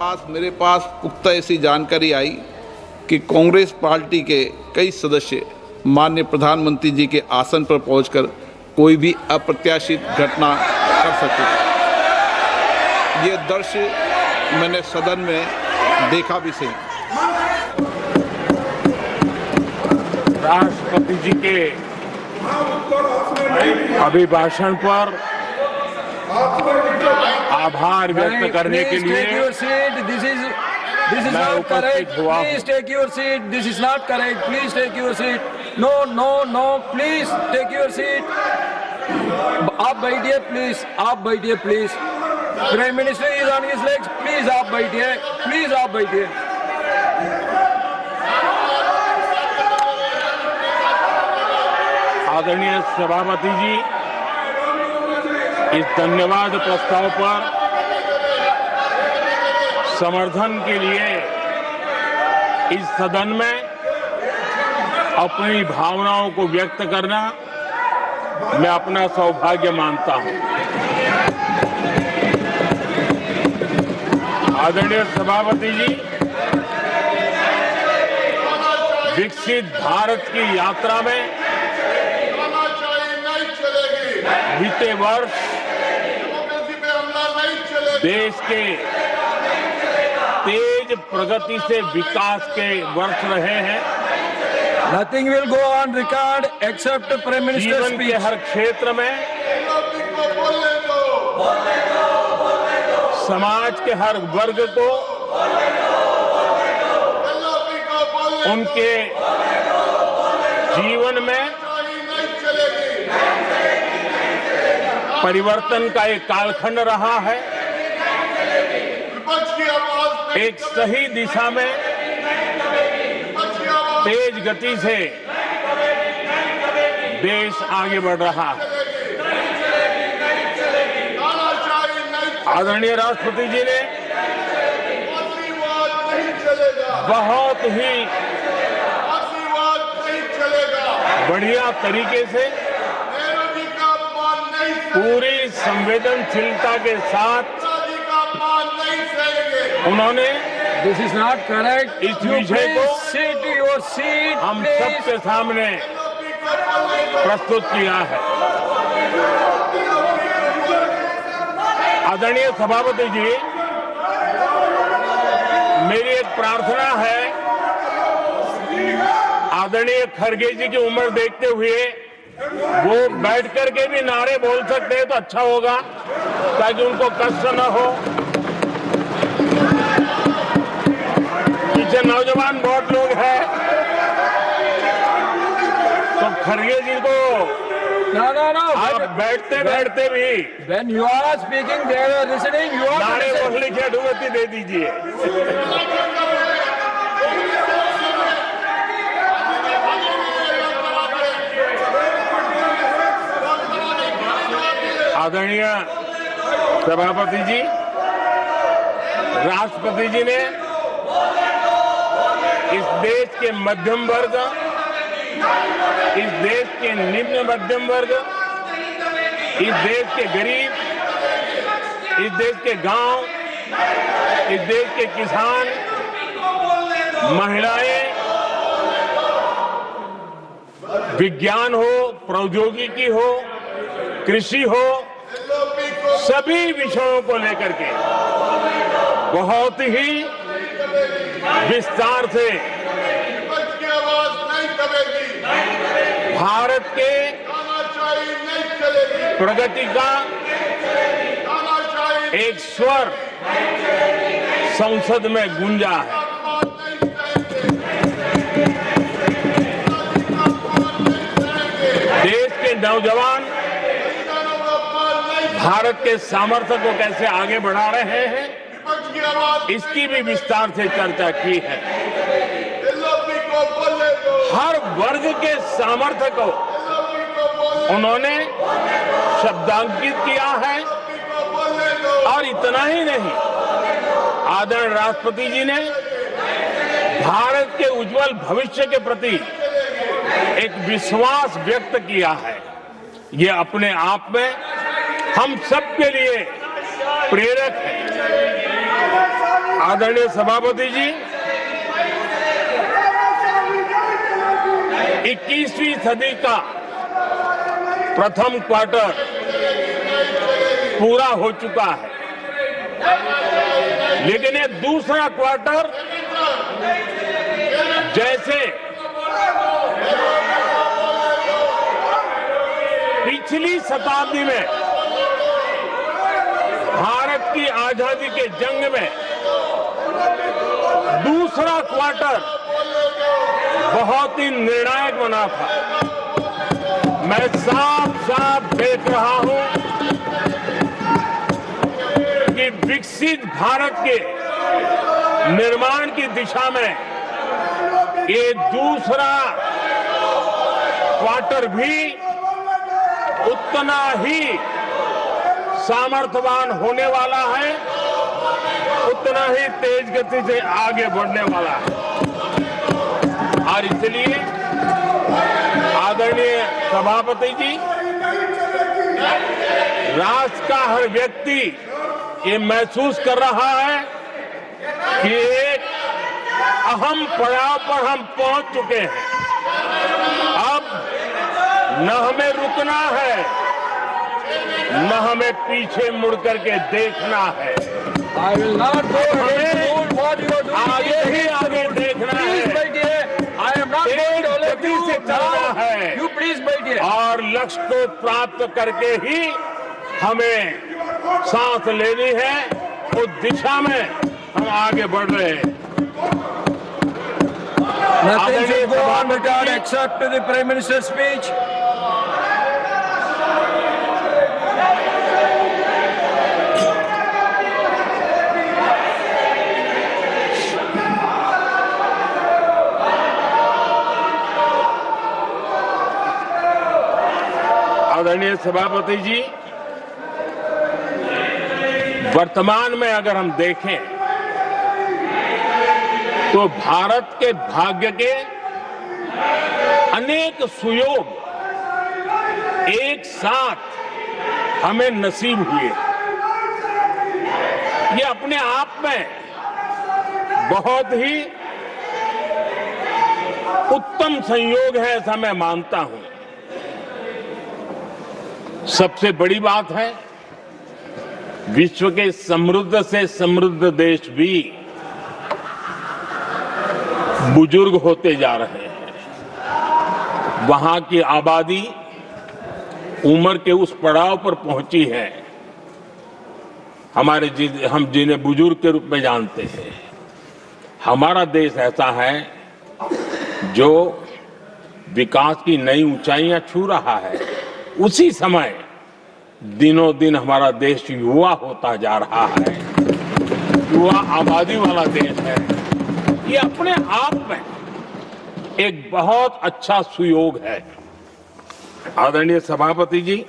मेरे पास पुख्ता ऐसी जानकारी आई कि कांग्रेस पार्टी के कई सदस्य माननीय प्रधानमंत्री जी के आसन पर पहुंचकर कोई भी अप्रत्याशित घटना कर सकते थे। ये दृश्य मैंने सदन में देखा भी सही। राष्ट्रपति जी के अभिभाषण पर आभार व्यक्त करने के लिए This is not correct. Please take your seat. This is not correct. Please take your seat. No, no, no. Please take your seat. आप बैठिए प्लीज, आप बैठिए please. Prime minister is on his legs. Please आप बैठिए, please आप बैठिए। आदरणीय सभापति जी, इस धन्यवाद प्रस्ताव पर समर्थन के लिए इस सदन में अपनी भावनाओं को व्यक्त करना मैं अपना सौभाग्य मानता हूं। आदरणीय सभापति जी, विकसित भारत की यात्रा में बीते वर्ष देश के तेज प्रगति से विकास के वर्ष रहे हैं। Nothing will go on record except Prime Minister's जीवन speech. के हर क्षेत्र में, समाज के हर वर्ग को उनके जीवन में परिवर्तन का एक कालखंड रहा है। एक सही दिशा में तेज गति से देश आगे बढ़ रहा है। आदरणीय राष्ट्रपति जी ने बहुत ही बढ़िया तरीके से पूरी संवेदनशीलता के साथ उन्होंने This is not correct. इस विषय को Sit to your seat. हम please. सबके सामने प्रस्तुत किया है। आदरणीय सभापति जी, मेरी एक प्रार्थना है, आदरणीय खड़गे जी की उम्र देखते हुए वो बैठ करके भी नारे बोल सकते हैं तो अच्छा होगा, ताकि उनको कष्ट न हो। पीछे नौजवान बहुत लोग हैं, तो खड़गे जी को No. आप बैठते बैठते भी When you are speaking, they are listening. You are नारे listening. बोलने की अनुमति दे दीजिए। आदरणीय सभापति जी, राष्ट्रपति जी ने इस देश के मध्यम वर्ग, इस देश के निम्न मध्यम वर्ग, इस देश के गरीब, इस देश के गांव, इस देश के किसान, महिलाएं, विज्ञान हो, प्रौद्योगिकी हो, कृषि हो, सभी विषयों को लेकर के बहुत ही विस्तार से भारत के प्रगति का एक स्वर संसद में गूंजा है। देश के नौजवान भारत के सामर्थ्य को कैसे आगे बढ़ा रहे हैं, इसकी भी विस्तार से चर्चा की है। हर वर्ग के सामर्थ्य को उन्होंने शब्दांकित किया है। और इतना ही नहीं, आदरणीय राष्ट्रपति जी ने भारत के उज्जवल भविष्य के प्रति एक विश्वास व्यक्त किया है। ये अपने आप में हम सबके लिए प्रेरक है। आदरणीय सभापति जी, 21वीं सदी का प्रथम क्वार्टर पूरा हो चुका है, लेकिन ये दूसरा क्वार्टर जैसे पिछली शताब्दी में भारत की आजादी के जंग में दूसरा क्वार्टर बहुत ही निर्णायक बना था। मैं साफ साफ देख रहा हूं कि विकसित भारत के निर्माण की दिशा में ये दूसरा क्वार्टर भी उतना ही सामर्थ्यवान होने वाला है, उतना ही तेज गति से आगे बढ़ने वाला है। और इसलिए आदरणीय सभापति जी, राष्ट्र का हर व्यक्ति ये महसूस कर रहा है कि एक अहम पड़ाव पर हम पहुंच चुके हैं। अब न हमें रुकना है, न हमें पीछे मुड़ करके देखना है। I will not go against what you are doing. आगे ही आगे देखना Please, है, my dear. I am not going to let गति you से चलना now. है। You please, my dear. और लक्ष्य को प्राप्त करके ही हमें सांस लेनी है, उस दिशा में हम आगे बढ़ रहे हैं। Nothing should go on without except to the Prime Minister's speech. आदरणीय सभापति जी, वर्तमान में अगर हम देखें तो भारत के भाग्य के अनेक सुयोग एक साथ हमें नसीब हुए। ये अपने आप में बहुत ही उत्तम संयोग है, ऐसा मैं मानता हूं। सबसे बड़ी बात है, विश्व के समृद्ध से समृद्ध देश भी बुजुर्ग होते जा रहे हैं। वहां की आबादी उम्र के उस पड़ाव पर पहुंची है हम जिन्हें बुजुर्ग के रूप में जानते हैं। हमारा देश ऐसा है जो विकास की नई ऊंचाइयां छू रहा है। उसी समय दिनों दिन हमारा देश युवा होता जा रहा है, युवा आबादी वाला देश है। ये अपने आप में एक बहुत अच्छा सुयोग है। आदरणीय सभापति जी,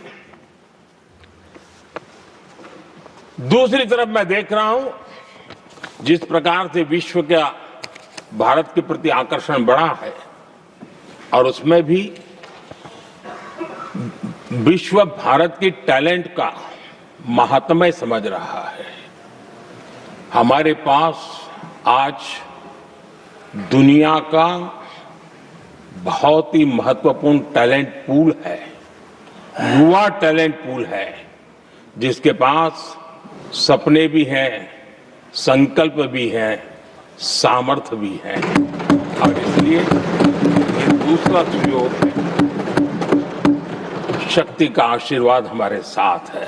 दूसरी तरफ मैं देख रहा हूं जिस प्रकार से विश्व का भारत के प्रति आकर्षण बढ़ा है, और उसमें भी विश्व भारत की टैलेंट का महात्म्य समझ रहा है। हमारे पास आज दुनिया का बहुत ही महत्वपूर्ण टैलेंट पूल है, युवा टैलेंट पूल है, जिसके पास सपने भी हैं, संकल्प भी हैं, सामर्थ्य भी है। और इसलिए ये दूसरा सुयोग है। शक्ति का आशीर्वाद हमारे साथ है।